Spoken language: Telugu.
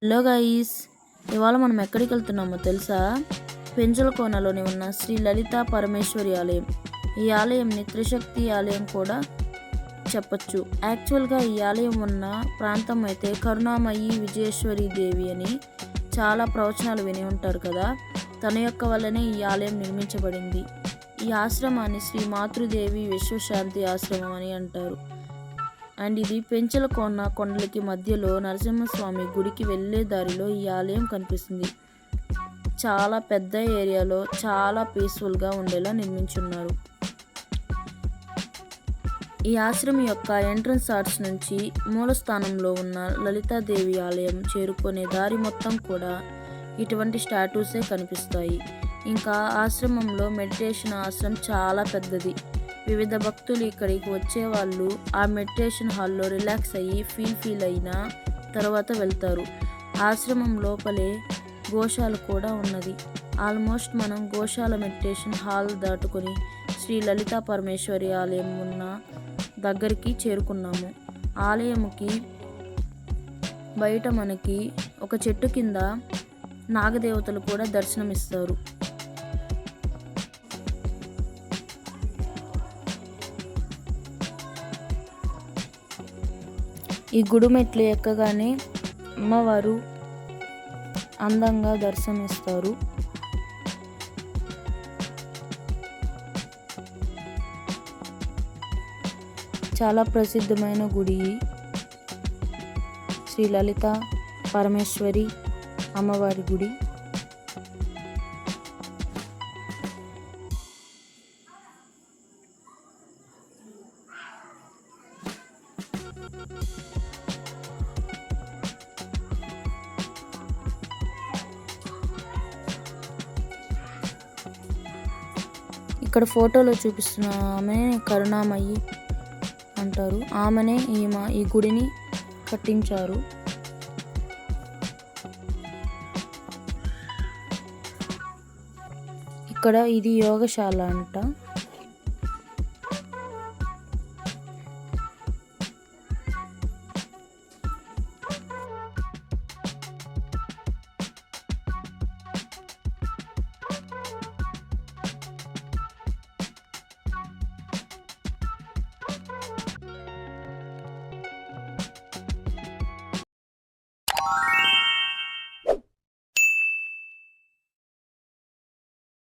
హలో గైస్, ఇవాళ మనం ఎక్కడికి వెళ్తున్నామో తెలుసా? పెంచలకోనలోని ఉన్న శ్రీ లలితా పరమేశ్వరి ఆలయం. ఈ ఆలయంని త్రిశక్తి ఆలయం కూడా చెప్పచ్చు. యాక్చువల్గా ఈ ఆలయం ఉన్న ప్రాంతం అయితే కరుణామయి విజయేశ్వరి దేవి అని చాలా ప్రవచనాలు విని ఉంటారు కదా. తన యొక్క వల్లనే ఈ ఆలయం నిర్మించబడింది. ఈ ఆశ్రమాన్ని శ్రీ మాతృదేవి విశ్వశాంతి ఆశ్రమం అని అంటారు. అండ్ ఇది పెంచలకోన కొండలకి మధ్యలో నరసింహస్వామి గుడికి వెళ్ళే దారిలో ఈ ఆలయం కనిపిస్తుంది. చాలా పెద్ద ఏరియాలో చాలా పీస్ఫుల్గా ఉండేలా నిర్మించున్నారు. ఈ ఆశ్రమం యొక్క ఎంట్రన్స్ ఆర్చ్ నుంచి మూలస్థానంలో ఉన్న లలితాదేవి ఆలయం చేరుకునే దారి మొత్తం కూడా ఇటువంటి స్టాట్యూసే కనిపిస్తాయి. ఇంకా ఆశ్రమంలో మెడిటేషన్ ఆశ్రమం చాలా పెద్దది. వివిధ భక్తులు ఇక్కడికి వచ్చేవాళ్ళు ఆ మెడిటేషన్ హాల్లో రిలాక్స్ అయ్యి ఫీల్ అయిన తర్వాత వెళ్తారు. ఆశ్రమం లోపలే గోశాల కూడా ఉన్నది. ఆల్మోస్ట్ మనం గోశాల మెడిటేషన్ హాల్ దాటుకొని శ్రీ లలితా పరమేశ్వరి ఆలయం ఉన్న దగ్గరికి చేరుకున్నాము. ఆలయంకి బయట మనకి ఒక చెట్టు కింద నాగదేవతలు కూడా దర్శనమిస్తారు. ఈ గుడి మెట్లు ఎక్కగానే అమ్మవారు అందంగా దర్శనమిస్తారు. చాలా ప్రసిద్ధమైన గుడి శ్రీ లలిత పరమేశ్వరి అమ్మవారి గుడి. ఇక్కడ ఫోటోలో చూపిస్తున్న ఆమె కరుణామయి అంటారు. ఆమెనే ఈ గుడిని కట్టించారు. ఇక్కడ ఇది యోగశాల అంట.